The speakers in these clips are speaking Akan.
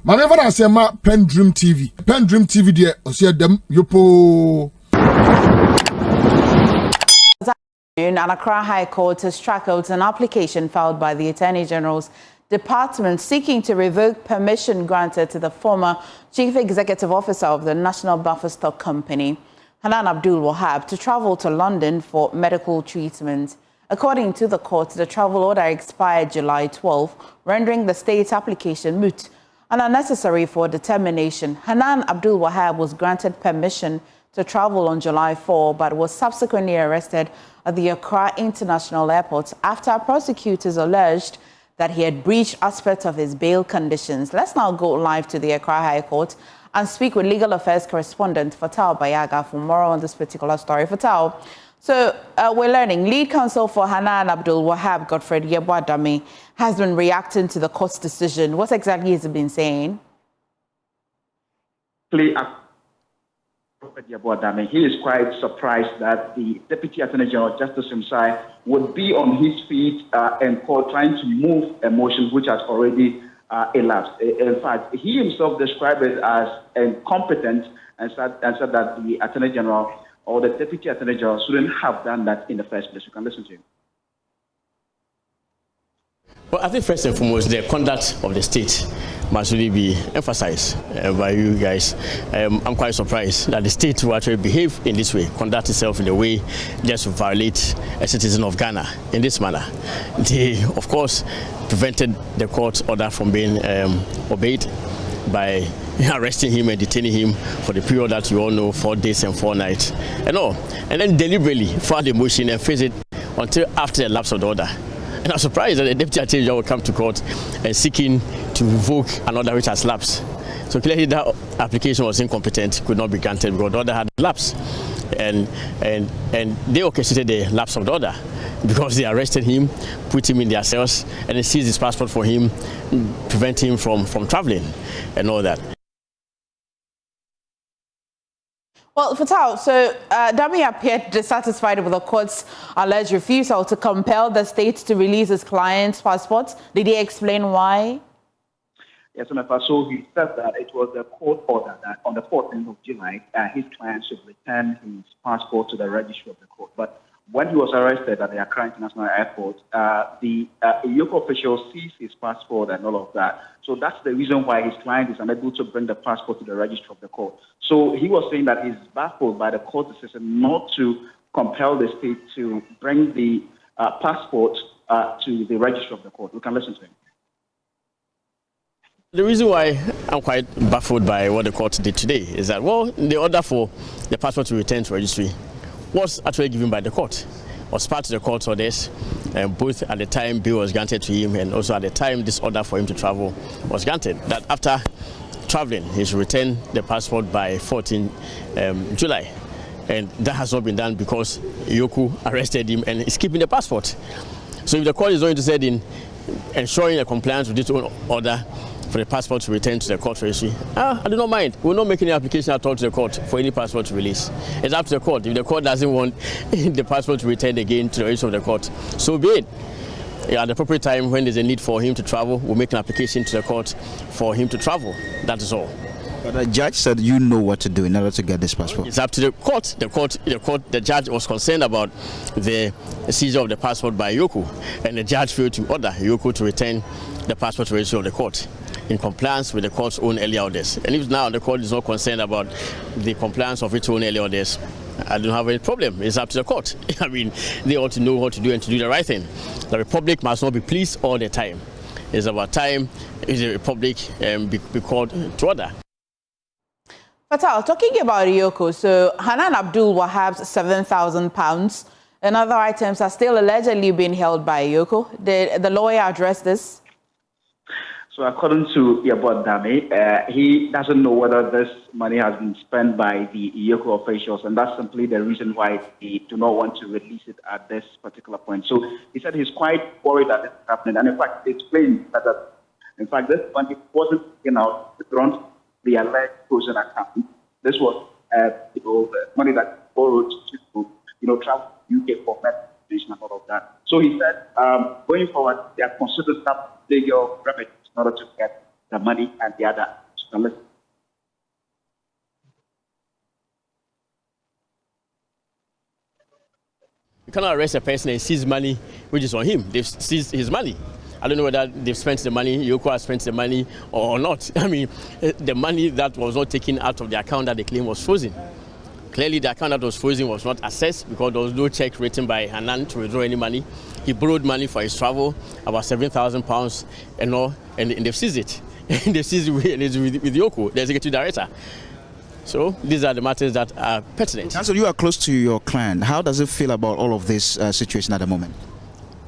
Maneva na sema PENDREAM TV. PENDREAM TV de osia dem yopo. And Accra High Court has struck out an application filed by the Attorney General's Department seeking to revoke permission granted to the former Chief Executive Officer of the National Buffer Stock Company, Hanan Wahab, to travel to London for medical treatment. According to the court, the travel order expired July 12, rendering the state's application moot and unnecessary for determination. Hanan Wahab was granted permission to travel on July 4, but was subsequently arrested at the Accra International Airport after prosecutors alleged that he had breached aspects of his bail conditions. Let's now go live to the Accra High Court and speak with legal affairs correspondent Fatal Bayaga for more on this particular story. Fatal, so we're learning lead counsel for Hanan Wahab, Godfred Yeboadame, has been reacting to the court's decision. What exactly has he been saying? He is quite surprised that the Deputy Attorney General, Justice himself, would be on his feet and trying to move a motion which has already elapsed. In fact, he himself described it as incompetent and said that the Attorney General or the Deputy Attorney General shouldn't have done that in the first place. You can listen to him. Well, I think first and foremost, the conduct of the state must really be emphasized by you guys. I'm quite surprised that the state will actually behave in this way, conduct itself in a way just to violate a citizen of Ghana in this manner. They, of course, prevented the court order from being obeyed by arresting him and detaining him for the period that you all know, 4 days and 4 nights and all. And then deliberately filed the motion and face it until after the lapse of the order. And I'm surprised that the Deputy Attorney General will come to court and seeking to revoke an order which has lapsed. So clearly that application was incompetent, could not be granted because the order had lapsed. And they orchestrated the lapse of the order because they arrested him, put him in their cells, and they seized his passport for him, prevent him from traveling and all that. Well, Fatal, so Dami appeared dissatisfied with the court's alleged refusal to compel the state to release his client's passports. Did he explain why? Yes, so he said that it was the court order that on the 14th of July, his client should return his passport to the registry of the court. But when he was arrested at the Accra International Airport, the Yoko official seized his passport and all of that. So that's the reason why his client is unable to bring the passport to the registry of the court. So he was saying that he's baffled by the court decision not to compel the state to bring the passport to the registry of the court. We can listen to him. The reason why I'm quite baffled by what the court did today is that, well, the order for the passport to return to registry was actually given by the court, was part of the court's orders, both at the time bail was granted to him and also at the time this order for him to travel was granted, that after traveling he should return the passport by 14 July. And that has not been done because Yoku arrested him and is keeping the passport. So if the court is not interested in ensuring a compliance with this order for the passport to return to the court registry, I do not mind. We will not make any application at all to the court for any passport to release. It's up to the court. If the court doesn't want the passport to return again to the registry of the court, so be it. At the appropriate time, when there's a need for him to travel, we'll make an application to the court for him to travel. That is all. But the judge said you know what to do in order to get this passport. It's up to the court. The judge was concerned about the seizure of the passport by Yoku, and the judge failed to order Yoku to return the passport to the registry of the court in compliance with the court's own earlier orders. And if now the court is not concerned about the compliance of its own earlier orders, I don't have any problem. It's up to the court. I mean, they ought to know what to do and to do the right thing. The Republic must not be pleased all the time. It's about time the Republic be called to order. Fatal, talking about Yoko, so Hanan Wahab's £7,000 and other items are still allegedly being held by Yoko. Did the lawyer address this? So according to Yeboadame, he doesn't know whether this money has been spent by the Yoko officials, and that's simply the reason why they do not want to release it at this particular point. So he said he's quite worried that this is happening, and in fact, he explained that in fact this money wasn't withdrawn the alleged frozen account. This was money that borrowed to travel to UK for medical and all of that. So he said, going forward, they are considered some legal remedies in order to get the money and the other solicitors. You cannot arrest a person and seize money which is on him. They've seized his money. I don't know whether they've spent the money, Yoko has spent the money or not. I mean, the money that was not taken out of the account that they claim was frozen. Clearly, the account that was frozen was not accessed because there was no check written by Hanan to withdraw any money. He borrowed money for his travel, about £7,000 and all, and they've seized it. They've seized it with Yoko, the executive director. So these are the matters that are pertinent. And so you are close to your client. How does it feel about all of this situation at the moment?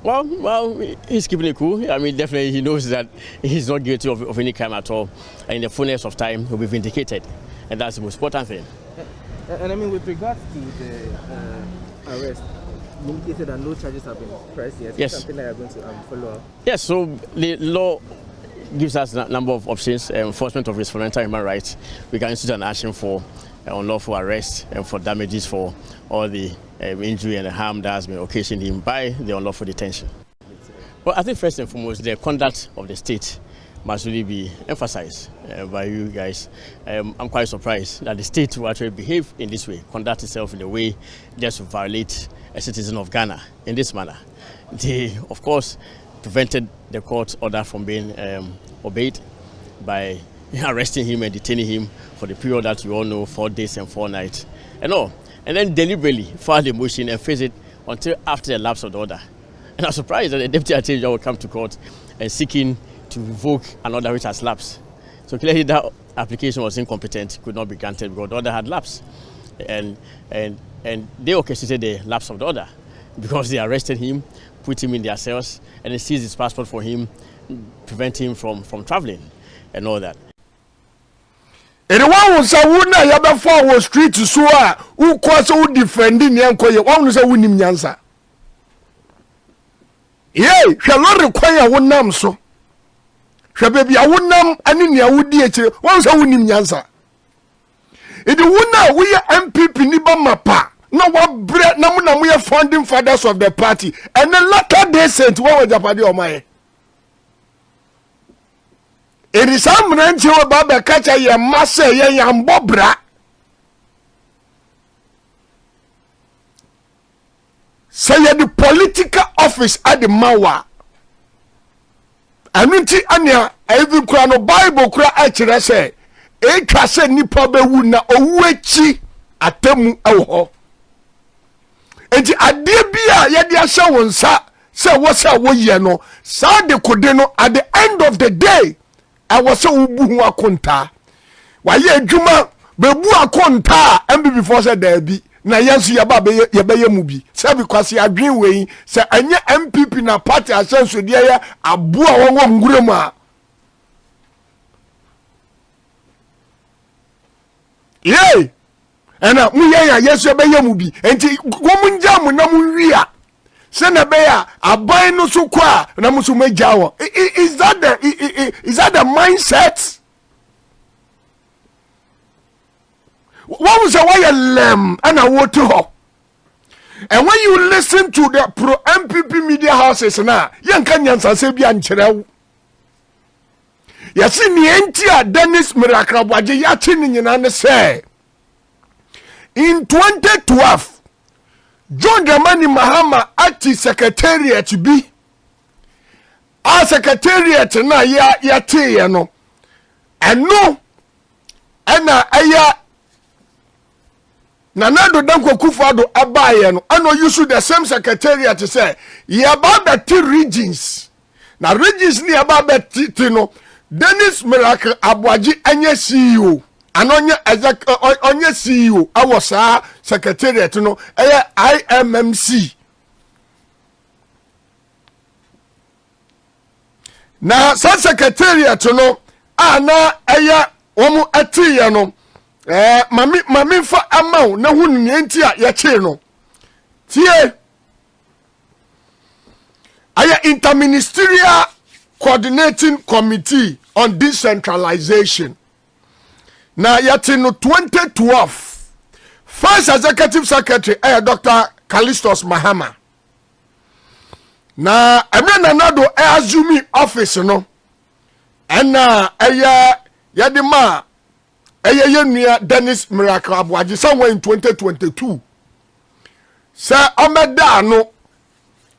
Well, he's keeping it cool. I mean, definitely he knows that he's not guilty of any crime at all. And in the fullness of time, he'll be vindicated. And that's the most important thing. And I mean, with regards to the arrest, you indicated that no charges have been pressed yet. Yes. Something that you're going to follow up? Yes, so the law gives us a number of options. Enforcement of his fundamental human rights. We can institute an action for unlawful arrest and for damages for all the injury and the harm that has been occasioned him by the unlawful detention. Well, I think first and foremost, the conduct of the state must really be emphasized by you guys. I'm quite surprised that the state will actually behave in this way, conduct itself in a way just to violate a citizen of Ghana in this manner. They, of course, prevented the court order from being obeyed by arresting him and detaining him for the period that you all know, 4 days and 4 nights and all. And then deliberately filed a motion and face it until after the lapse of the order. And I'm surprised that the deputy attorney general will come to court and seeking to revoke an order which has lapsed. So clearly that application was incompetent, could not be granted because the order had lapsed. And they orchestrated the lapse of the order because they arrested him, put him in their cells, and they seized his passport for him, prevent him from traveling and all that. Anyone who say we na yaba for street so a who cause who defending yankoye one say we nim nyansa. Yey, hwe lori kwaya wonam so. Hwe baby a wonam ani ne awudi e kire one say we nim nyansa. Edi wona we NPP ni ba mapa na wa bre na mu ye founding fathers of the party and the latter day saint we japade omaye. It is some ranch you baba catch a massa yam bobra. Say the political office at the Mawa. Anunti anya every crano Bible cry actually say e kase nipa be wu na owuachi atemu ewo. Enti ade bia ye de ahye wonsa say wo say wo ye no sa de kode no at the end of the day I was so ubu akonta. Why ye juma bebu akonta MPP before said there be na yansu yaba ye mubi. Say because you adwin we say anya MPP na party asenso de ya abu a won nguremu a. Yey. Ena mu ye ya yesu ye mubi. Enti gomunja mu na mu wi a. Sena beya abai no so kwa na musu meja wo. Is that the mindset? What was a way lem and a water ho? And when you listen to the pro MPP media houses now, young Kenyans are saying anchera. Yasi ni entia Dennis Mirakrabaji yachini nyina say in 2012 John Dramani Mahama ati secretariat bi a secretariat na ya tie no eno ena aya Nanado Danko Kufado abaye no ano use the same secretariat say ya ba ti regions na regions ni ya ba ti no Dennis Miracle Abwaji anya CEO Anonya onye CEO awosa secretariat no IMMC na sa secretariat no ana eya omu atiye no mami fa amaw na hunu nti a ye che no tie aya interministerial coordinating committee on decentralization. Now, yet in 2012, first executive secretary, Dr. Callistus Mahama. Now, I mean, another Azumi office, no. ɛna ɛyɛ yɛde ma ɛyɛ yɛnua Dennis Miracle Aboagye somewhere in 2022 sɛ ɔmɛda ano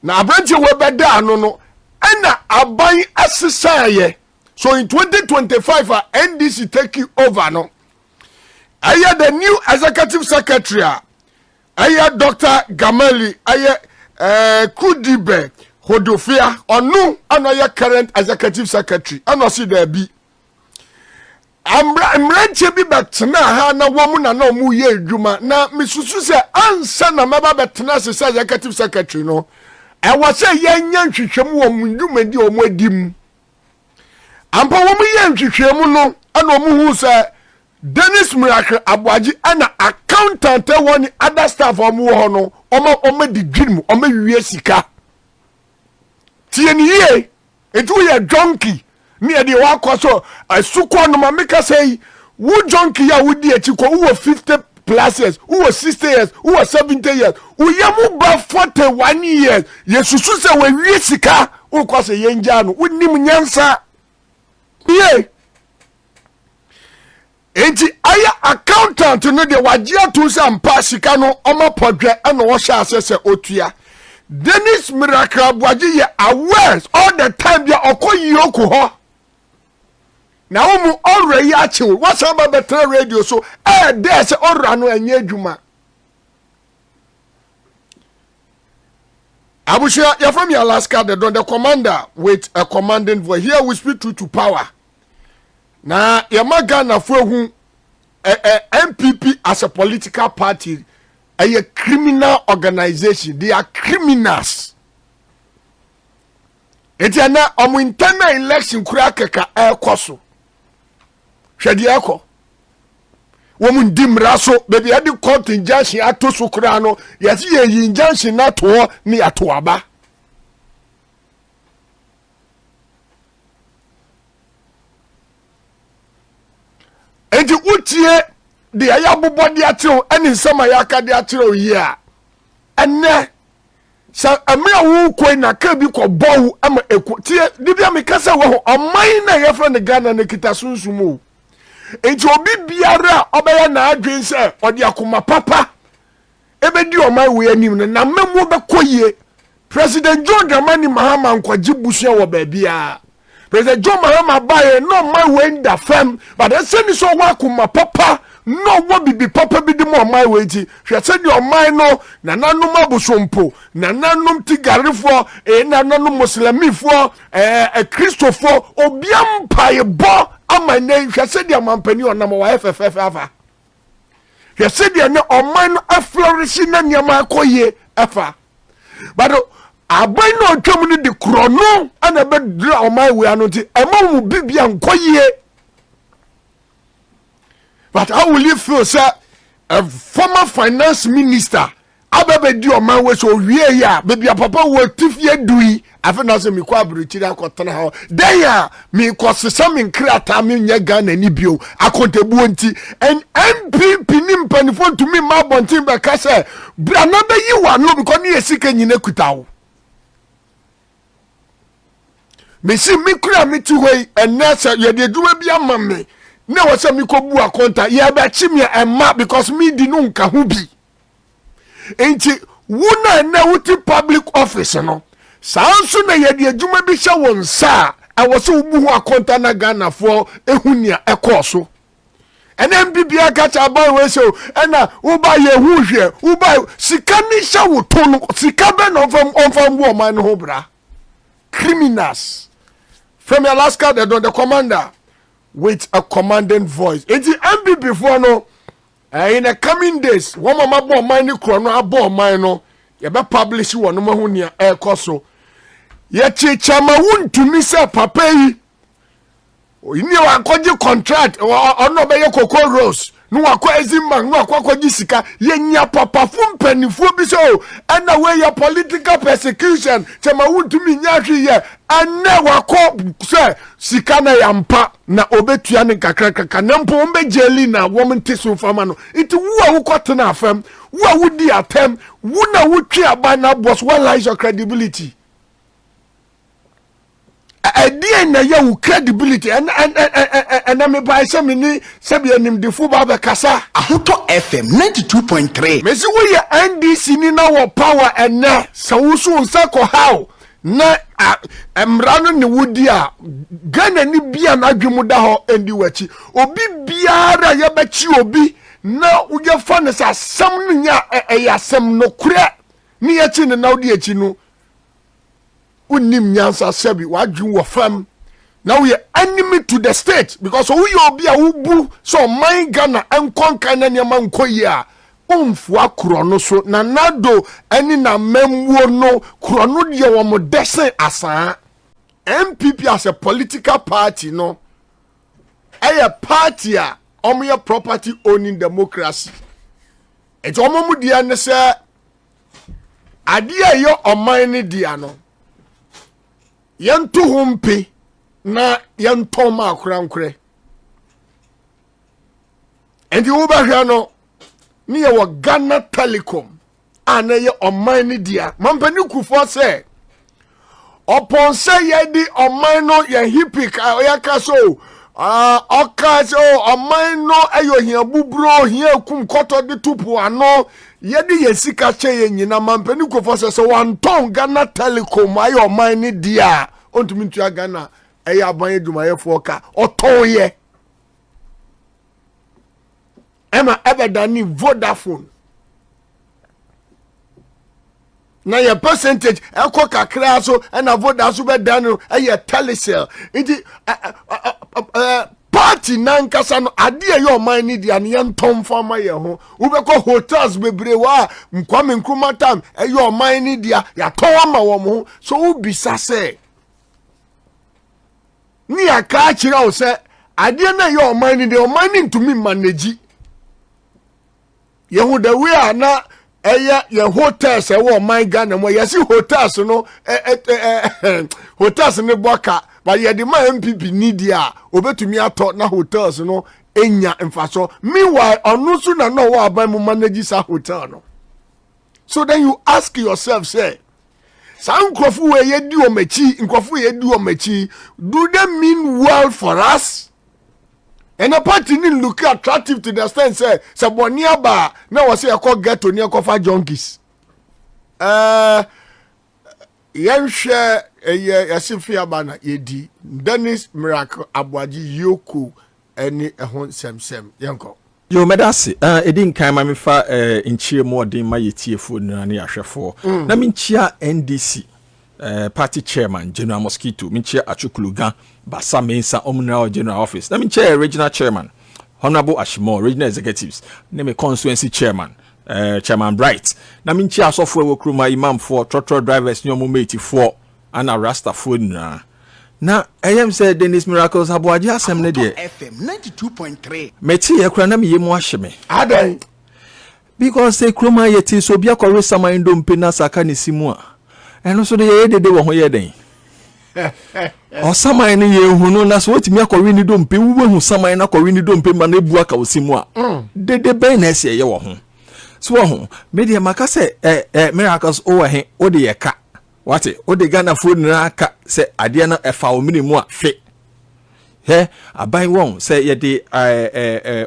na abranteɛ wo bɛda ano no ɛna aban asesaeɛ. So in 2025 NDC take over no ɛyɛ the new executive secretary ɛyɛ Dr. Gamali ɛyɛ Kudibe Hodofia ɔno ana ɛyɛ current executive secretary ana ɔsi da bi mmeranteɛ bi bɛtena ha na wɔn na ɔmo yɛ adwuma na misusu sɛ ansa na mɛba bɛtena sɛ executive secretary no ɛwɔ sɛ yɛnya nhwehwɛmu wɔ mu dwumadi ɔmo adi mu ampa wɔn yɛ nhwehwɛmu no ana ɔmo hu sɛ Dennis Miracle Aboagye ana accountant ɛwɔ ne other staff ɔmo wɔ hɔ no ɔmo di dwim ɔmo wie sika tie ne yie etu yɛ junkie ni e de wakɔ so asukɔ no ma meka sɛ wo junkie ya wodi achi kɔ wo 50 plus years wo 60 years wo 70 years wo yamu ba 41 years yesusu sɛ we wie sika wo kɔ sɛ yɛngya no wonim nyansa ye enti aya accountant no de wagye ato sɛ ampa sika no ɔma podwe ana wo hya asɛ sɛ otua Dennis Miracle Aboagye yɛ aware all the time bia ɔkɔ yoko hɔ na wo already achieve what's about better radio so there say ora no anya adwuma Abushia you're from Alaska the commander with a commanding voice here we speak to power na yamaga na hu NPP as a political party a criminal organization they are criminals. Etiana omu internal election kura keka ekoso hwede eko womu ndimra so bebi ade court injunction ato so kura no yesi ye injunction na to ni ato aba enti utie de ayabobɔ de atiro ene nsama yaka de atiro yi a ene sa amira wo koi na ka bi ko bow ama eku tie dibia me kasa wo oman na yefra ne Ghana ne kita sunsumu enti obi biara obeya na adwen se odi akoma papa ebedi oman we anim na mamu be koyie President John Dramani Mahama nkwaji busua wo ba bia President John Mahama bae no man we nda fam but ese ni so wa akoma papa no wo bibi papa bi di mo man we ti hwe se di oman no na nanom abosompo na nanom tigarefo na nanom muslimifo kristofo obiam pae bo amane hwe se di amampani onam wa ffff afa hwe se di ne oman no aflourish na nyama akoye afa but abai no twam ni di krono ana be dra oman we anu ti ema mu bibia nkoye. But how will you feel, sir? A former finance minister, Ababe di oman we so wie ya, baby a papa wo tifie dui, afena se mi kwa abruchira akotana ha. Then ya mi kwasesa mi nkrata mi nya Ghana ni bio, akontebu nti. And NPP ni mpanifo ntumi ma bontin be ka se, bra na be yi wa no because ni esika nyine kutawo. Me si mi kura mi tu hoi enese ye de duma bia mamme. Ne wase mi ko bu akonta ye ba chimi emma because me di no nka ho bi enti wona na wuti public office no sanso na ye de adwuma bi hye won sa a wose ubu ho akonta na Ghana fo ehunia ekoso ene mbibia ka cha boy we so ena wo ba ye hu hwe wo ba sika ni hye wo to no sika be no fam wo man ho bra criminals from Alaska the commander with a commanding voice. It's the MB before no. In the coming days, one mama bo mine chrono abo mine no. You be publish one no mahunia air coso. Yet chama Wontumi say papa yi. You know akwaje contract or no be your cocoa rose. No akwa ezimang no akwa jisika yenya papa fum penifo bi so and away your political persecution chama Wontumi nya hwe ye anna wakọ se sika na yampa na obetua ne kakrakaka na mpo ombe jeli na womnte so fama no iti wu a wukọte na afam wu a wudi atem wu na wutwe aba na boss what lies your credibility idea na your credibility and me buy some ni sabi anim de fu ba kasa Ahoto FM 92.3 me si we NDC ni na wo power and sa wusu nsa ko how na emrano ni wudi a Ghana ni bia na adwemu da ho endi wachi obi biara ye bachi obi na uye fa ne sa sam no nya eyasem no kure ni ye chi ne na odi echi no unim nyansa sebi wadwun wo fam. Now we are enemy to the state because we obi a ubu so my Ghana enkonka na nyama nkoyi a umfua krono so na nado eni na memwo no krono de wo mo desen asa. NPP as a political party no a party a omoye property owning democracy. Eto omomu dia ne se ade ayo oman ne dia no yentu humpe na yentu ma akurankure endi wo ba hwa no ni ye wo Ghana Telecom ana ye oman ne dia mampani kufo se upon say ye di oman no ye hipik ya ka so oka so oman no ayo hia bubro hia kum koto de tupu ano ye di ye sika che ye nyina mampani kufo se so wanton Ghana Telecom ayo oman ne dia ontumi ntua Ghana eya ban edumayefo ka oton ye ema ebedani Vodafone na your percentage eko kakra so na Vodafone so be dan eye Telecel iti party nankasa no ade ye o man ni dia ne yentom fama ye ho wo be ko hotels bebre wa Nkwame Nkrumah tam eye o man ni dia ya ton ma wo mo so wo bisa se ni aka kira o se ade na ye o man ni de o man ni ntumi manage yehu the way na ye hotels e wo man Ghana mo ye si hotels no hotels ne boka ba ye de ma NPP need a obetumi ato na hotels no enya mfaso meanwhile onusu na no wa ban mo manage sa hotel no. So then you ask yourself say some nkrofu we ye di o machi nkrofu ye di o machi do they mean well for us? And a party didn't look attractive to the stand say Sabonia ba na was say I call ghetto near coffee junkies. Yen share Yasifia Bana Yedi Dennis Miracle Abwaji Yoku any a hon sem yanko. Yo medasi edin kan ma me fa inchie mo den ma yetie fo na ne ahwefo na me nchia NDC party chairman General Mosquito me nchia Achukulugan Basa Mensa Omna General Office na me nchia regional chairman Honorable Ashimo regional executives na me constituency chairman Chairman Bright na me nchia asofo ewokruma imam for trotro drivers nyomo mate for ana rasta for na ayem said Dennis Miracles aboaje asem ne de FM 92.3 meti ye kura na me yemu ahye Adan because say kroma yeti so bia kore saman do mpe na saka ne simu a eno so de ye dede wo ho ye den o saman ne ye hunu na so otimi akore ni do mpe wo hu saman na kore ni do mpe ma na ebu aka osimu a dede ben na ese ye wo ho so ho me de maka se Miracles o he o de ye ka wate o de Ghana fo na aka se ade na efa o minimu a fe he abai won se ye de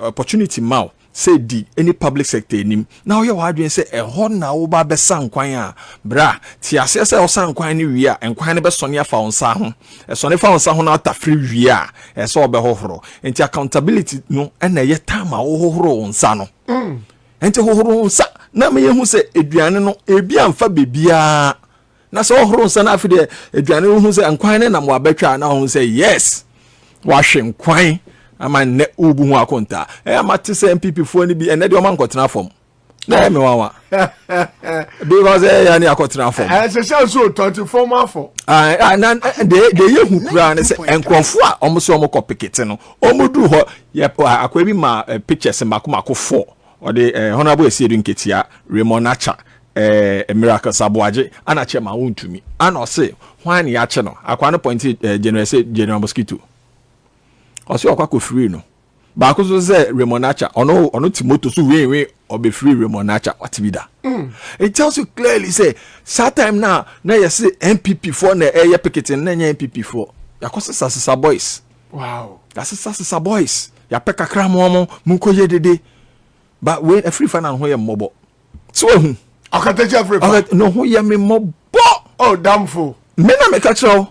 opportunity mau say di any public sector nim na oye wa adwen say ho na wo ba be sankwan a bra ti ase say o sankwan ni wi a enkwan ne be sone afa onsa ho sone fa onsa ho na atafre wi a so obe hohoro enti accountability no na ye time a wo hohoro onsa no enti hohoro onsa na me ye hu say eduane no ebi amfa bebia na so hohoro onsa na afi de eduane hu say enkwan ne na mo abetwa na hu say yes wa hwe enkwan ama ne ubu hu akonta amate se NPP fo ni bi ene de o man kotena fom na me wawa because ya ni akotena fom se so 24 mafo na de ye hu kura ne se enkrofo a omo so omo kopikete no omo du ho ye akwa bi ma pictures makoma 4 o de honorable esiedu nketia Raymond Nacha Miracle Saboaje ana chema Wontumi ana o se hwan ya che no akwa no point General Mosquito osi okwa ko free no ba ko so say Raymond Nacha ono Timoto so we obe free Raymond Nacha watibida it tells you clearly say that time now na you say NPP for na eye picketing na NPP for yakosesa boys. Wow. Yasesa boys. Ya peka kra mo munko ye dede. But when a free fan and ho ye mobo. So hu. Akateja free fan. No ho ye me mobo. Oh, damful. Me na me catch you.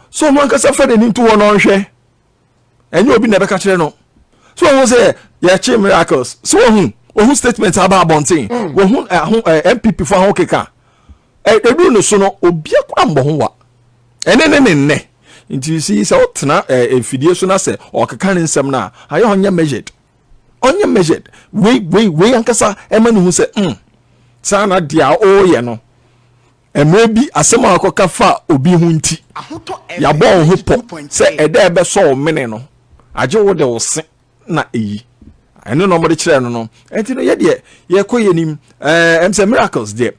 So mo ankasa fa de ni to won hwe. Enye obi na be catch no. So who say ya chi miracles. So who statement about bonting. Who NPP for ho keka. Edu no so no obi akwa mbo ho wa. Ene. Nti you see say otena efidie so na say okeka ne nsem na aye onye measured. Onye measured. We ankasa ema no hu say sana dia o ye no. Maybe asema akoka fa obi hu nti. Ya bon ho po say eda ebe so mene no. Aje wo de wo se na eyi. Eno no mo de kire no no. Enti no ye de ye koyenim em say miracles de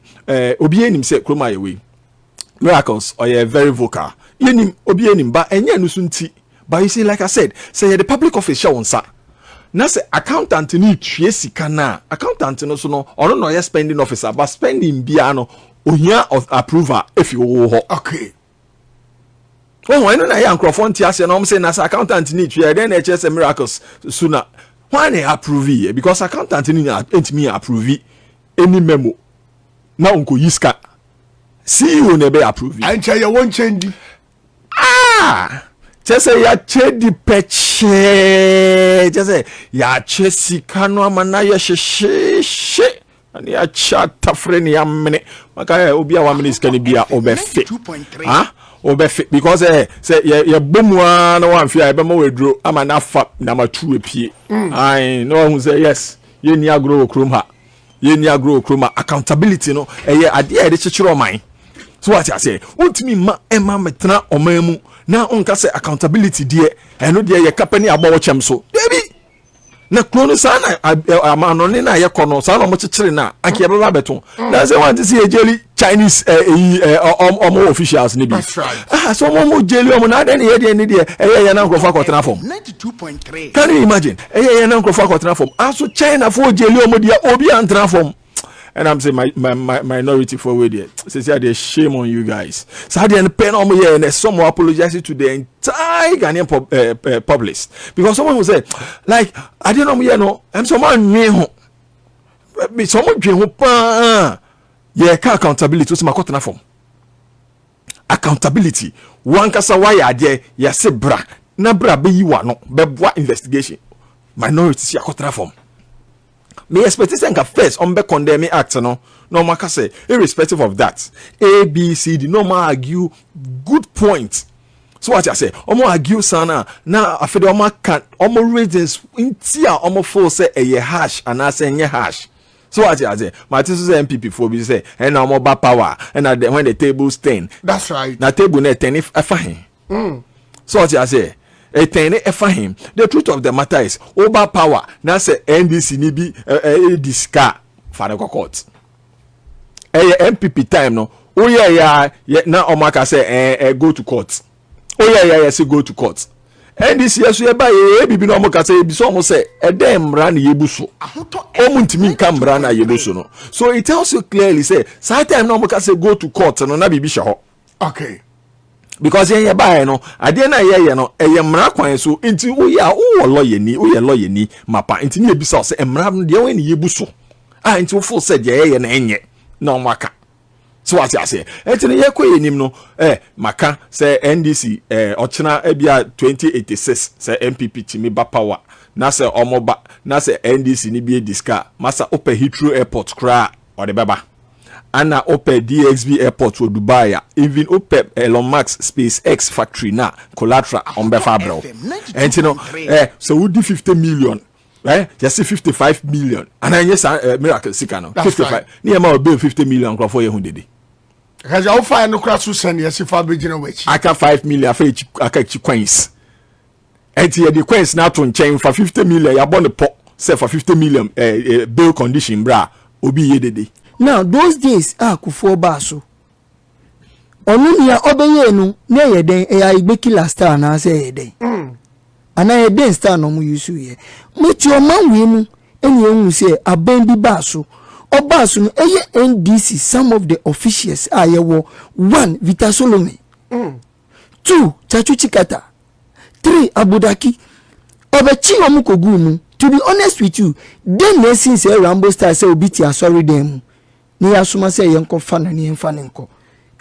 obi enim say kroma ye we. Miracles or ye very vocal. Yenim obi enim ba enye no sunti. But you see like I said, say the public official onsa. Na say accountant ni tue sika na. Accountant no so no ono no ye spending officer but spending bia no ohia of approval if you wo. Okay. Oh, I know na ya nkrofo nti ase na say na say accountant ni tue then HS miracles sooner. Why they approve because accountant ni entimi approve any memo. Na unko yiska. CEO ne be approve. Ancha ye won change. Just say ya chedi peche. Just say ya chesi kano amana ya she. And ya chata friend ya mene. Maka obi a 1 minute can be a obefe. Obefe because say ya bomwa na wan fia e be ma wedro ama na fa na ma tu epie. I no who say yes. Ye ni agro okrom ha. Ye ni agro okrom accountability no eye ade e de chichiro man. So what I say, Wontumi ma ema metna omamu na onka say accountability die eno die ye kapani agbawo chem so. Baby. Na krono sana amano ne na ye kono sana mo chichire na anke baba beton. Na say want to see a jelly Chinese officials ni bi. So mo jelly omo na de ye de ni de ye na nkrofo akotena form. 92.3. Can you imagine? Ye na nkrofo akotena form. Aso China for jelly omo de obi antra form. And I'm saying my minority forward here. Say there's shame on you guys. So I didn't pen on me here and some more apologizing to the entire Ghanaian public. Because someone will say, like, I didn't know me here no. I'm someone new. Someone dream yeah, accountability. What's my cotton form? Accountability. One kasa why are there? Ya say bra. Na bra be you are no. Be what investigation? Minority ya cotton form. Me expectation ka first on be condemning act no maka say irrespective of that A B C D no ma argue good point. So what I say omo argue sana na afede omo kan omo reasons intia omo for say e hash and say nye hash. So what I say my team say NPP for be say and omo ba power and when the table turn. That's right. Na table na turn if afahin. So what I say him. The truth of the matter is over power. Now say NDC ni bi disca for the court. NPP time no. Oh yeah now Omaka say go to court. Oh yeah say go to court. NDC yes we buy bibi no Omaka say bi so mo say dem ran yebuso. Omuntimi kan brana yebuso no. So it tells you clearly say same time no Omaka say go to court no na bibi sha ho. Okay. Because ye buy no ade na ye no eye mra kwan so nti wo ya wo lawyer ni mapa nti ne bisa se mra de we ne yebuso nti wo full said ye na enye na maka so what I say nti ne ye koyenim no maka say NDC ochena ebia 2086 say NPP timi ba power na say omoba na say NDC ni bi diska masa open Heathrow airport kra o de beba Anna open DXB airport to Dubai, even open Elon Musk SpaceX factory na collateral on Befabro. And you know, so we do 50 million, right? Just 55 million. And I yes, miracle sikano 55. Near my bill 50 million for you did. Because I'll find no class to send yes if I be which I can 5 million for each coins. And here the coins now to chain for 50 million. You bought the pot say for 50 million bill condition, bra. Obi ye de. Now those days Kufuor baso onu nia obeye nu na ye den igbe last star na say ye den ana ye den star no mu yusu ye mechi o man wi mu eni ehun say aban bi baso obaso no eye NDC some of the officials ayewo 1 Vita Solomon 2 Chachu Chikata, 3 Abudaki. Obechi omukogu. To be honest with you, then they since Rambo Star say obiti sorry them. Ni asuma say yenko fan ni enfanenko.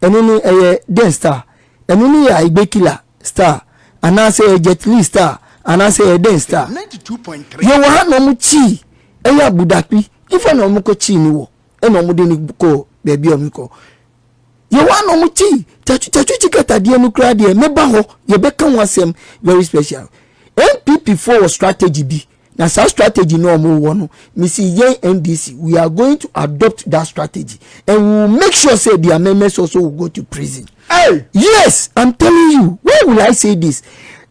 Enuni den star. Enuni ya Ibekila star. Anase Jet Li star. Anase den star. 92.3. Ye wa no mu chi. Eya Budaki. Ifa no mu ko chi ni wo. E no mu de ni ko baby omiko. Ye wa no mu chi. Chachu Chikata de nu kra de meba ho. Ye beka wasem very special. NPP4 strategy B. Now, our strategy no more one. Missy NDC, we are going to adopt that strategy, and we will make sure say the amendments also will go to prison. Hey, yes, I'm telling you. Why will I say this?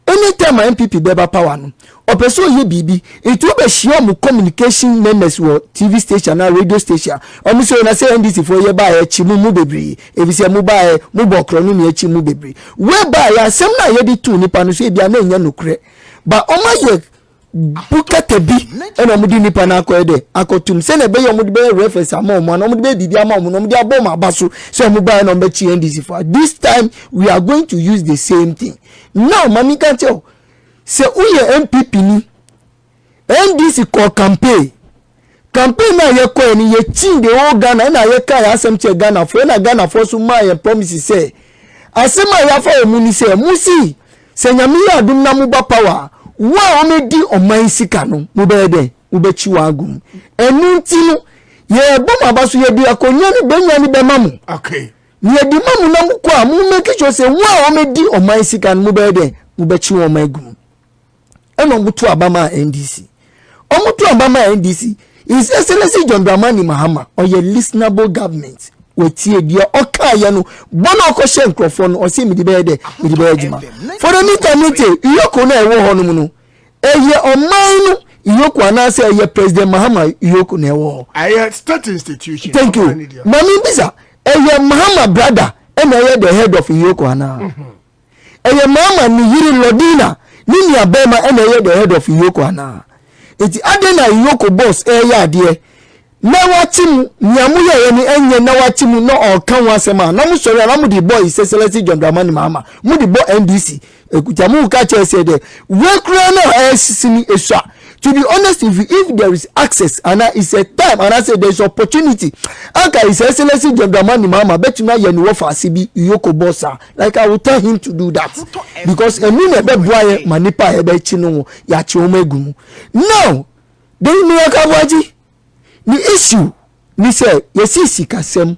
Anytime my NPP beba power no, opeso ye bibi, it will be sure mu communication members wo TV station and radio station. Omo say na say NDC for ye ba e chimu mu bebre. If you say mu ba e mu bokro no ye chimu bebre. We ba ya sem na ye di tu nipa no so e bia na nya no kre. But omo ye bukete bi ena omudi nipa na akoede akotum se na be yo omudi be reference ama omo na omudi be bibi ama omo na omudi abom abaso so omuba na ombe chi NDC for this time we are going to use the same thing. Now mami can tell se uye NPP ni NDC ko campaign na ye ko ni ye chin the whole Ghana na ye kai asem che Ghana for na Ghana for so ma ye promise say asema ya fa omu ni say musi se nyame ya adum na mu ba power wa omedi oman sika no mu be de ubechi wa agum enu ntinu ye bom abaso ye bi akonya ni benya ni be mamu okay ye di mamu na mu kwa mu make sure say wa omedi oman sika no mu be de ubechi wa oman agum eno mutu abama NDC omutu abama NDC is excellency John Dramani Mahama or ye listenable government wetie dia okaya no bono okoshe nkrofo no osi mi di be de jima for the meeting iyoko na ewo ho no mu no eye oman no iyoko anase eye president Mahama iyoko na ewo aye state institution thank you mami bisa eye Mahama brother and eye the head of iyoko ana eye Mahama ni yiri Lodina ni abema and eye the head of iyoko ana eti adena iyoko boss eye ade na wachimu nyamuye yeni enye na wachimu no okan wasema na musori na mudi boy Excellency John Dramani Mahama mudi boy NDC ekutamu ka chese de we kura na sini eswa to be honest if there is access and it's a time and I say there is opportunity aka is Excellency John Dramani Mahama betuna ye ni wo fa sibi yoko bossa like I will tell him to do that because enu na be boy manipa e be chi no ya chi omegum now dey me akawaji the issue ni say yesi sikasem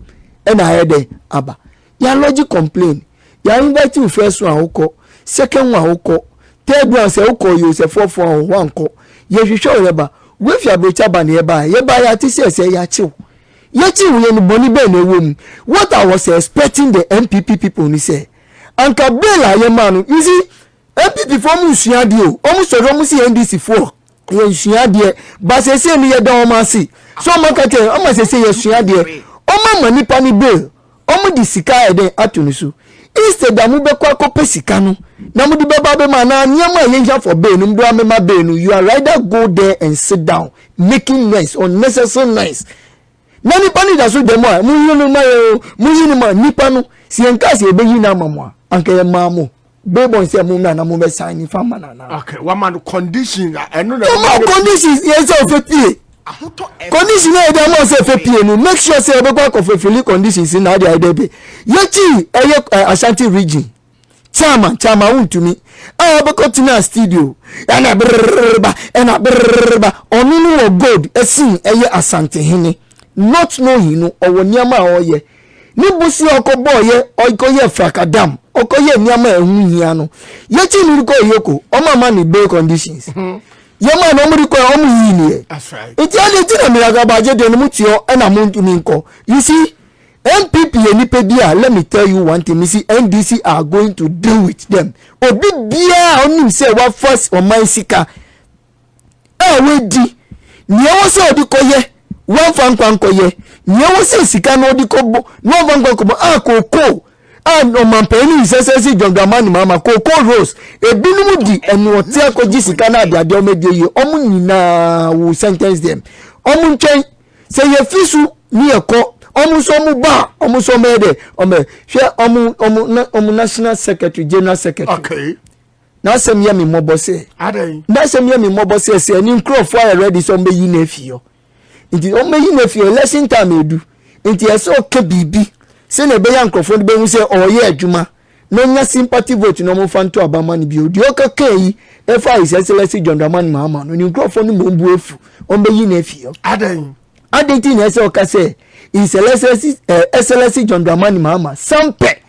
na hede aba ya logic complain ya invite you first one uko second one uko third one say uko you say fourth one uko ye hwehwe yeba we fi abrecha ba na yeba ya ti say ya chiw ye chiw ye ni boni be na ewom what I was expecting the NPP people ni say anka bela ye man you see NPP for mu sua de o omu so ro mu si NDC for ye sua de ba se ni ye don ma si so makate o se ye sua de o ma nipa ni bill o mu di sika eden atunisu instead da mu be kwa kope sika no na mu di be ba be ma na nyama ye nja for bill no do amema bill no you are rather go there and sit down making noise unnecessary noise na nipa ni da so dem a mu yinu ma nipa no si enka se be yi na mamwa anka ye mamu Bebo say mu na mu be sign fama na okay one man condition eno na conditions yes of pay condition na dey mo say pay no make sure say be kwa fulfill conditions na dey dey yeti Ashanti region chairman Wontumi be continue studio na brrba onunu wo gold esin Asante hene not know you know owo niama oye ni busi okoboye okoye frakadam okoye niama ehunhia no yeti ni ko yoko o mama ni bail conditions yema no muri ko o mu yini that's right it ya ti na miraga baje de no mutio na Wontumi nko you see NPP enipedia let me tell you one thing you see NDC are going to deal with them obi bia onim say wa force o man sika we di ni o so odikoye one fan kwankoye ni o se sika no odikobo no fan kwankobo akoko no man peni Excellency John Dramani Mahama koko rose ebinum di enu ote akoji sika na ade o medie yi omu nyina wo sentence them omu ntwen say ye fisu ni eko Almost mede. Share national secretary, general secretary. Okay. Now some yummy mobose. Now some yummy mobose say an incro fire ready some be nephew. It is only nephew lesson time you do. It is okay BB. Send a bayan crofon be say oh yeah Juma. No nya sympathy vote no mo fan to abamani bi odi okake efa is excellency John Dramani Mahama no ni crofon mo mbu efu on be nephew. Aden tin ese okase is excellency John Dramani Mahama sampe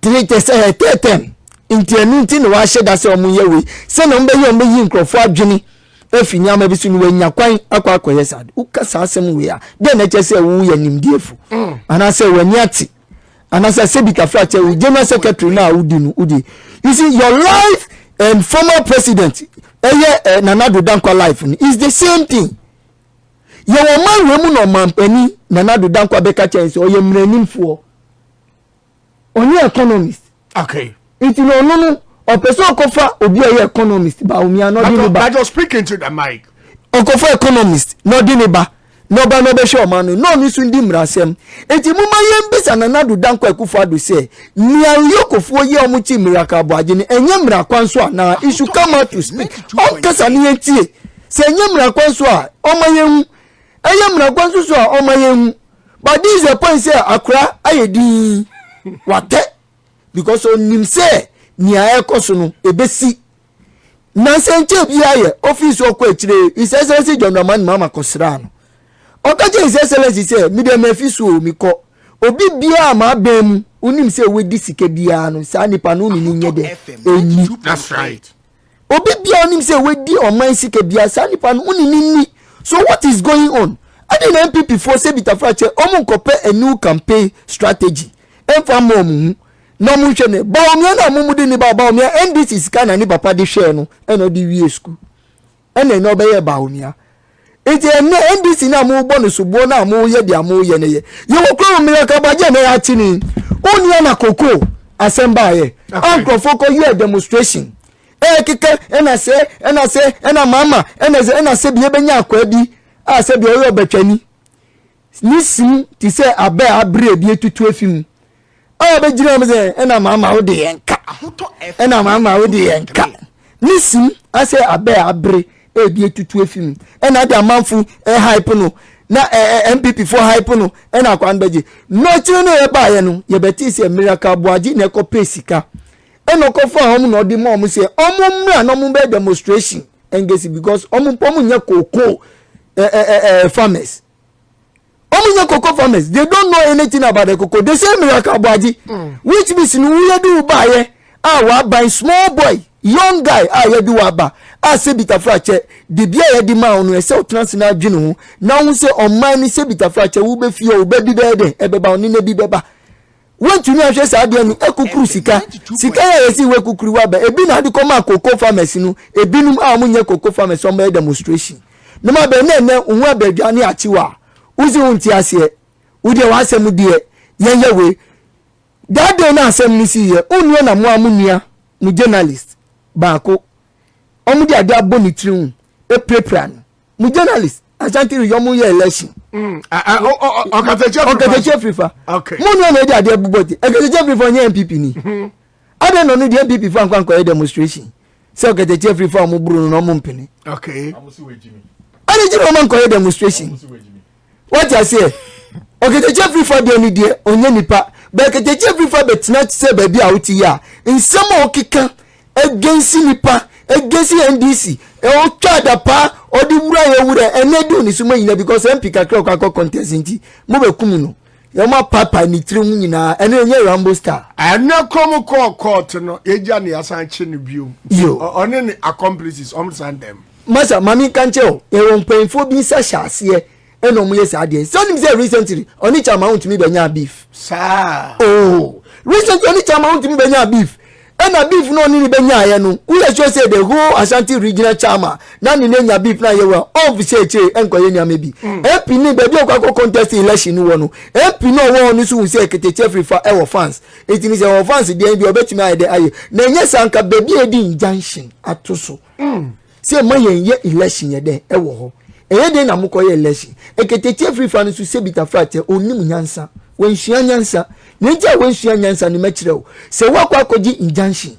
treat say tetem intianu tin wa hye da se omunye we se no mbe yi nkrofo adwene efi nyama bi su ni wanya kwan akwa sad ukasa asem we a de na che se wu ya nimdiefu ana se wani ati ana se sebika fracture we general secretary na udi you see your life and former president Nana Dankwa life is the same thing. Your man we mu no man pani Nana Dankwa beka chance or ye mranimfo only economist. Okay. It no or person kofa obi a economist ba omi anodi ba. I just speaking to the mic. Okofa economist no di ne ba no ba no be show man no ni su ndi mrasem. Enti muma yem bisa Nana Dankwa Akufo Addo say nia yokofo ye omuchi miracle boaje ni enye mra kwanso na issue come out to speak. On kasa ni entie. Se enye mra kwanso a omayen eye mra kwanso so a omayen. But this is a point say Accra ayedi wate because onim say nia ekoso no ebesi na senche bia ye office okwa ekire is excellency John Dramani Mahama kosra no okaje is excellency say me dem afiso mi ko obi bia ma bem unim say we disike bia no sa nipa no ni nye de eni. That's right. Obi bia unim say we di oman sike bia sa nipa no ni. So what is going on? I didn't NPP for say bitafrache omo nkope a new campaign strategy emfa mom no mu hwene ba omia na mumu de ni ba omia NDC sika na ni papa de hwe no e no de wie school ene no be ye ba omia eti ene NDC na mu bo no subo na mu ye dia mu ye ne ye wo kro mi ka ba je na ya chi ni oni na koko asemba ye uncle foko you demonstration kike ena mama ena se bie benya akwa bi a se bie oyo betwani nisim ti se abe abre bie tutu afim a be jira me se ena mama wo de yenka ena mama wo de yenka nisim ase abe abre bie tutu afim ena de amanfu hype no na NPP for hype no ena kwan beje no chi no ye ba ye no ye beti se miracle boaji na ko pesika eno ko fa hom no di mom say omumra no mum be demonstration engage because omupomu nya koko farmers omunya koko farmers they don't know anything about the cocoa they say miracle boaji which means no we do buy wa buy small boy young guy ye do aba se bitafrache de bia ye di ma onu se transnational dwene ho na hu se oman ni se bitafrache wo be fie wo be bi be de e be ba oni na bi be ba Wontumi ahwe sa ade ni ekukuru sika ya yesi we kukuru wa ba ebi na ade koma cocoa farmers no ebinum a munye cocoa farmers on be demonstration no ma be na hu abadwane achiwa uzi hunti ase udi wa asem de yenye we that day na asem ni si ye onua na mo amunia mu journalist baako omudi ade aboni triun prepare mu journalist Ashanti yomu ye election. Okateche frifa. Okay. Munu na dey ade buboti. Okateche frifa nye NPP ni. Ade no ni dey NPP fan kwa demonstration. Se okateche frifa mu buru no mu mpini. Okay. Amusi we Jimmy. Ade jiro man kwa demonstration. Amusi we Jimmy. What I say? Okateche frifa dey ni dey onye nipa. Be okateche frifa betina se baby a wuti ya. Nsema okika against nipa, against NDC. O twada pa odi wura ye wura enedu ni suma nyina because MP kakra kwa contest nti mo be kum no ye ma papa ni tiri mu nyina ene nye Rambo Star ene kom court no eja ne asan che ne bio one ne accomplices send them masa mami kanche o e won painfo bi sa hyase ene omo ye sa ade so nim say recently oni chama Wontumi benya beef sa recently oni chama Wontumi benya beef ena beef no ni benya ye no we sure say the whole Ashanti regional chairman na ni nya beef na ye we of say enko ye nya mebi MP ni be bi okwa contest election ni wo no MP no wo ni so say Keteche Frifa e wo fans it ni say wo fans dey bi obetimi aye aye na nya sanka be bi edi injunction atoso say man ye election ye den e wo ho eye dey na mukoye election eketete free fan so se bita frate onim nyansa wenhia nyansa ntia wenhia nyansa ne mekire se wakwa koji injunction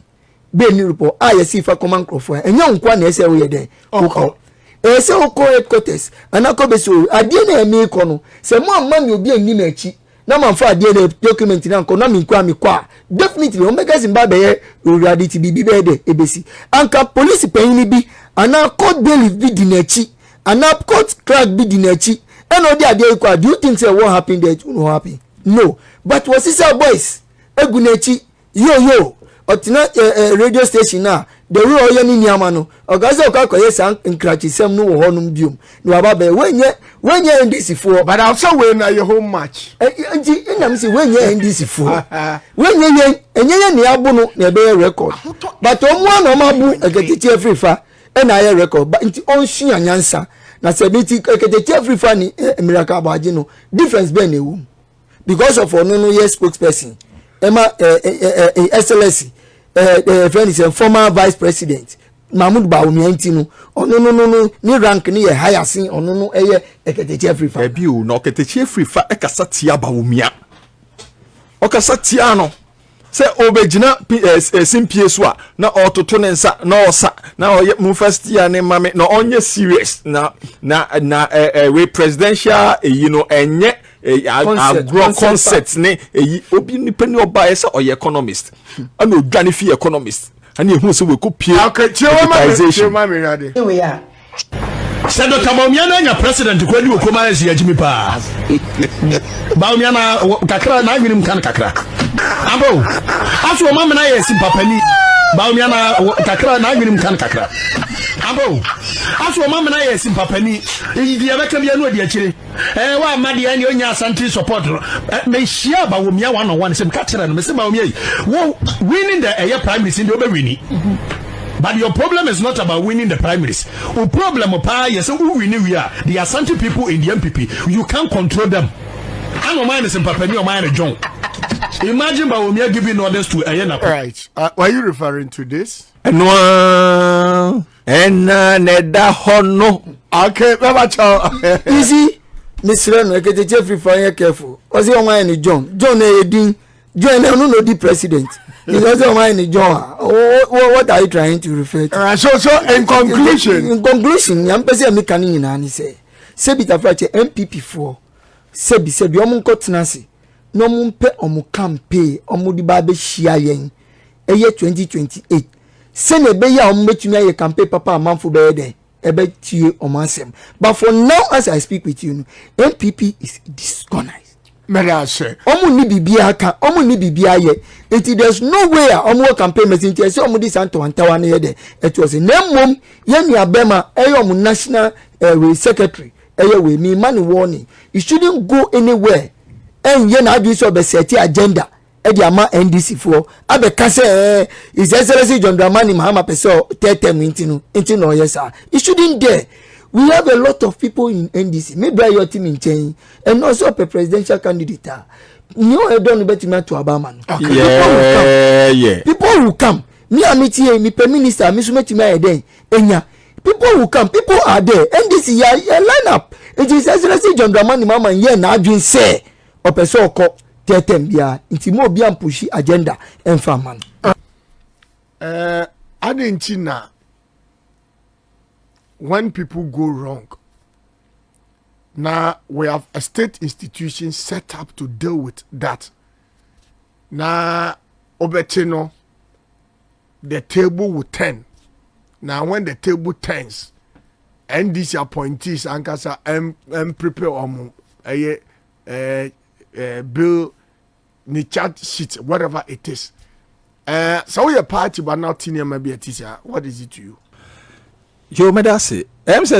be ni report yesi fa command crofo enya nkwa na ese wo ye den okọ ese okọ headquarters anako beso adie na eme iko no se mo amma mi obi anim achi na man fa adie na document na nko na mi kwa definitely o mega zimba be ye reality bibi be de ebesi anka police penini bi ana court bailiff bi di na achi ana court clerk bi di na achi eno di adie iko do you think say what happened there no happen no but was this boys egu na achi yo otina radio station na the way oye ni niama no ogaze okakoye san nkrachi sem no wo honum biom no aba be wenye ndc fo but also we na your home match nti ina msi wenye ndc fo wenye enye ni abu no na be record but omu na mabu eketiti afrifa na ye record but nti onshi anyansa na sebiti eketiti afrifa ni miracle abaje no difference be na ewu because of onu yes spokesperson Emma SLC friend is a former vice president Mahmoud Bawumia ntinu no ni rank ni ye higher sin ono no eye Eketechi Afrifa ebi o no Eketechi Afrifa ekasa tia Bawumia okasa tia no se obegina simpie so a na ototo ne nsa na osa na oye mu first year ne mame na onye serious na we presidential you know enye agro concept ne obi ni pani oba ese oye economist ana odwane fi economist ana ehu se we ko pie privatization we are Sedo Bawumia na nya president ko ni okoma asia jimi pa Bawumia na kakra na agwini mkan kakra abo aso mama na yes papani Bawumia na kakra na agwini mkan kakra abo aso mama na yes papani idi abeka bia no odi akire wa amade ani onya asante support me shia Bawumia 101 se mka kire no me se Bawumia wo winning the prime minister ndi obe winning. But your problem is not about winning the primaries. The problem is we are the Asante people in the NPP. You can't control them. I don't mind some Papani or mine John. Imagine Bawumia giving orders to Ayana. Right. Were you referring to this? No. Neda hono. Okay, easy. Miss Ren, I get a Jeffrey fire careful. Was your mind John? John Edin. John no the president. Because of my John, what are you trying to refer to? So in conclusion, I'm busy making in any say. Sebita Frache NPP 4. Sebi omun kotinasi. No mun pe omu campaign omu di babe shia yen. Eye 2028. Sene be ya omu betumi aye campaign papa amanfo be den. Ebe tie omansem. But for now as I speak with you, NPP is disorganized. Omu ni bibia ka omu ni bibia ye there's no way omu campaign messenger say omu di santo antawa na ye de it was nemmom ye ni abema omu national secretary we me man warning you shouldn't go anywhere and ye na adu so be set agenda e di ama NDC for abeka say his excellency John Dramani Mahama peso 30 minutes no yes sir you shouldn't dare. We have a lot of people in NDC. Maybe your team in change and also a presidential candidate. You don't bet me to Obama. Okay. Yeah. People will come. Me amiti me prime minister me sumeti me den. Enya. People will come. People are there. NDC ya line up. It is excellency John Dramani Mahama ye na adwin say opeso ko tetem bia nti mo bia pushi agenda emfa man. Adentina when people go wrong, now we have a state institution set up to deal with that. Now, obetino, the table will turn. Now, when the table turns, and these appointees, ankasa, prepare bill, ni chat sheet, whatever it is. So we a party, but not senior maybe a teacher. What is it to you? Yo medase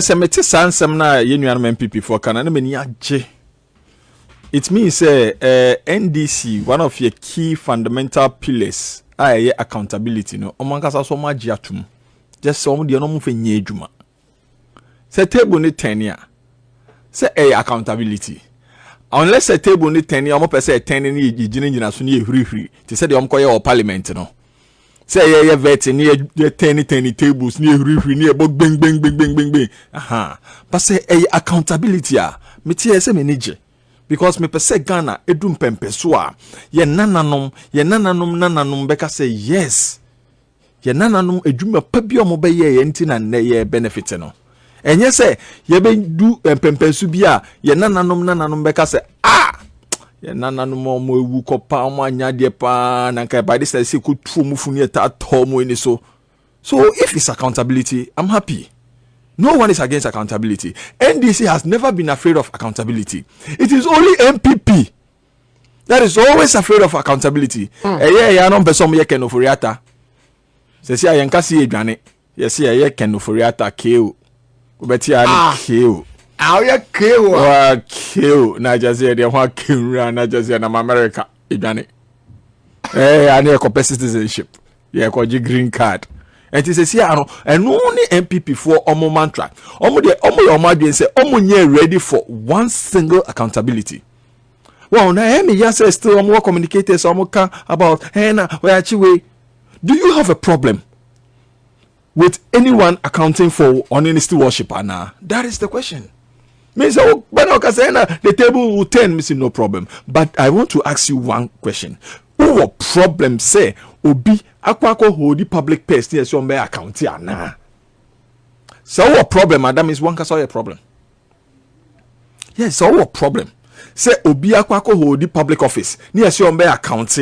say mete sansam na ye nuanum MPP for kana na mani age. It means NDC one of your key fundamental pillars are accountability no omankasa so maji atum just so de no mu fe nya adwuma say table ni 10 ya say accountability unless a table ni 10 ya omo pese 10 ni yigina so ni ehurihuri ti say de omkoye o parliament no say yeah vet near 10 tables near referee near bang. But say accountability me tie say me nije because me pese Ghana edum pempe so a ye nananom beka say yes ye nananom edwuma pa bi omo be ye enti na ye benefit no enye say ye be du pempe so bi a ye nananom beka say ye nananom omo ewu kopa omo anya de pa na kai by this say say ko tuo mu funu eta tomo eni so if it's accountability, I'm happy. No one is against accountability. NDC has never been afraid of accountability. It is only NPP that is always afraid of accountability. Yeah, no person ye ken oforiata. Se si ayenka si edwane. Ye si ye ken oforiata keo. Ubeti ani keo. Ye keo. Wa keo na jazie de ho kemra na jazie na America edwane. Ani e copy citizenship. Ye ko green card. And it says here, and only NPP for omo mantra. Omo say omo ready for one single accountability. Well, now me just say still more communicators about where do you have a problem with anyone accounting for honesty worship? Anna, that is the question. Me say the table will turn. Me say no problem. But I want to ask you one question. What problem say obi akwako hold the public purse near some account na? So what problem, madam, is one case a problem? Yes, so what problem? Say obi akwako hold the public office near some account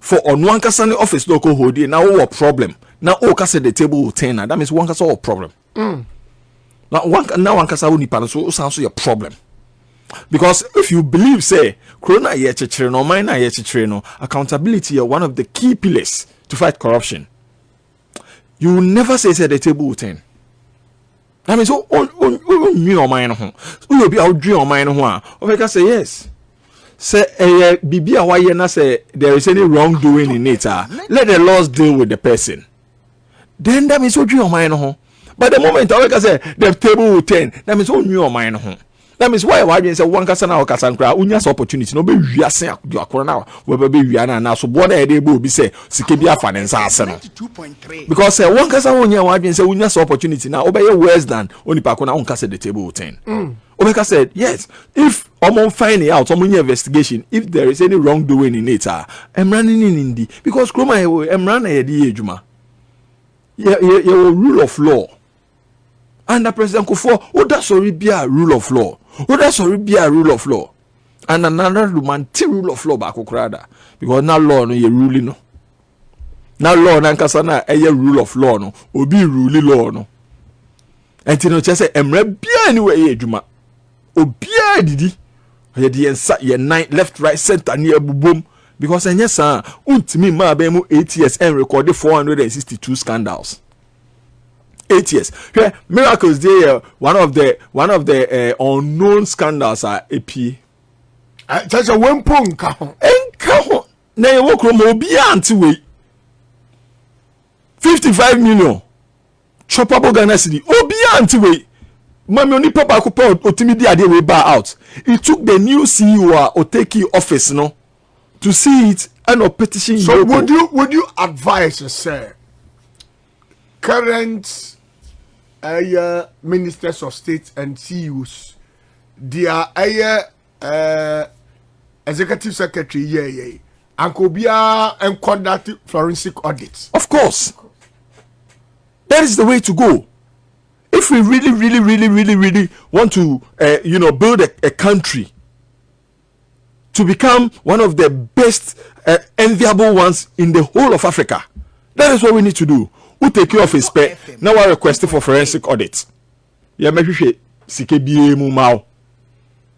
for on one case office local hold it. Now what problem? Now case the table will turn. That means one case a problem. Now one case will nipa so sounds your problem. Because if you believe, say, Corona no minor no, accountability are one of the key pillars to fight corruption. You will never say the table will turn. That means your mind home. You will be out dream your mind home. Or say yes. Say bibi awaye na say there is any wrongdoing in it. Let the laws deal with the person. Then that means you dream your mind home. But the moment I say the table will turn, that means your mind home. That means why you say one kasa na okasa nkra unya opportunity no be wiase akoro na we be wiana na so boda e dey be say sike bi afa ne nsa ase no because one kasa unya wadwen say unya opportunity na obey worse than onipa ko na unka say the table 10 Obeka said yes if omo find out omo investigation if there is any wrongdoing in it I'm running in indi because kroma I'm running e dey adwuma your rule of law under President Kufuor oda sorry be a rule of law. That's already be a rule of law. And another man rule of law backokrada. Because now law no ye ruling no. Now law na nkasana eye rule of law no. Obi ruling law no. And you know just say emre bia anyway ye adwuma. Obia didi. Ye di ensa ye nine left right center near bubom because enye sa untimi ma be mu 8 years and recorded 462 scandals. 8 years. Yeah, miracles there. One of the unknown scandals are AP. That's a one point. Enkaho. Na you work from obi anti we. 55 million. Chopable Ghana city. Obi anti we. Mami oni papa ko pa otimi di ade we bar out. It took the new CEO Oteki office no to see it and a petition. So would you advise sir current ministers of state and CEOs, their executive secretary, and could be and conduct forensic audits? Of course, that is the way to go. If we really want to, build a country to become one of the best, enviable ones in the whole of Africa, that is what we need to do. Who take you off his pay? Now I request for forensic audit. Yeah, make sure CKBA mumao.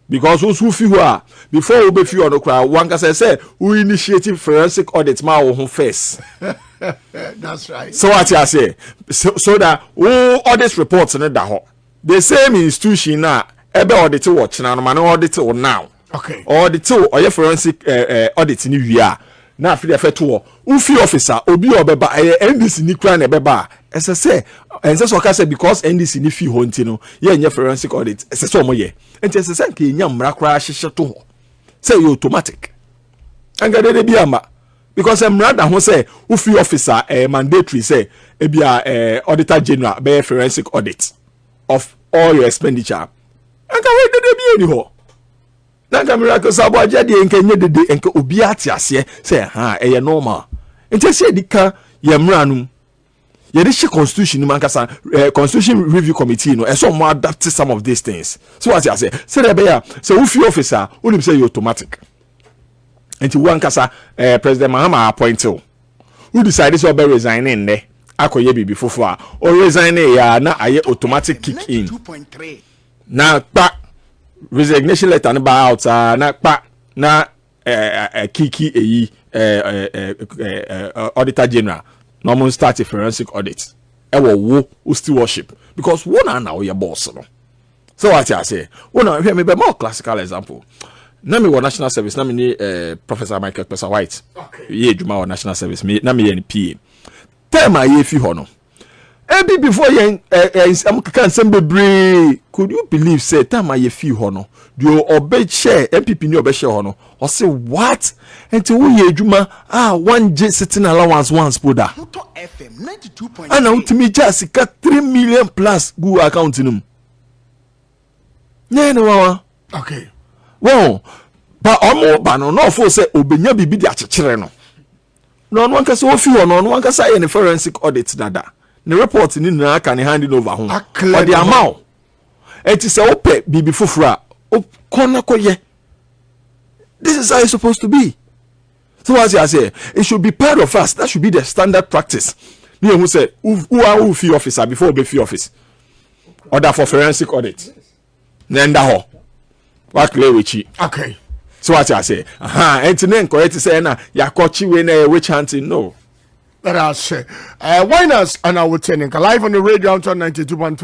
Because those who feel before we be feel on the crowd, one can say who initiated forensic audit ma who face. That's right. So what I say, so that all audit reports in the the same institution now, ebe audit watch now, man audit now. Okay. Audit or your forensic audit in the na afiri afeto ufi officer obi obeba NDC ni kra na ebeba ese say ense so ka say because NDC ni fi ho ntino ye nya forensic audit ese so mo ye enti ese say ka nya mmara kra hyehye to ho say you automatic anga de bi ama because emrada ho say ufi officer mandatory say ebia auditor general be forensic audit of all your expenditure anka we dede bi eni ho nanka miracle sabo agede enka nye dede enka obi atiase say ha eye normal enti say dika yemra no ye dey constitution man kasa constitution review committee no so mo adapt some of these things so what you say there be ya say ufi officer only say you automatic enti wan kasa president Mahama appoint who decide so be resigning there akoye bibi fofo a o resign ya na aye automatic kick in 2.3 na pa resignation letter na out na pa na kiki eyi auditor general normal start a forensic audit wo stewardship because one na your boss no so what I say one hear me be more classical example na me national service na me ni Professor Michael Pesa White okay ye djuma national service me na me NPP time aye fi ho no ebi before yen am kan sem bebre could you believe say time aye fi ho no do obe share NPP ni obe share ho no o say what enti wo ye djuma one j sitting allowance once poda FM 92.3 ana utimi ja sika 3 million plus go account num ne wawa okay well ba omo ba no for say obenya bibi di akekere no no no anka say ofi ho no anka say any forensic audit dada the report ni na aka ni handing over ho or the amount it is a ope bibi fufura o kona koye this is how it's supposed to be so as I say it should be part of us that should be the standard practice me who say who are who fee officer before be fee office order for forensic audit nenda ho wa clear with you okay so what I say enti ne correct say na yakochi we na which hunting no that I say winers and I will turn live on the radio on 92.3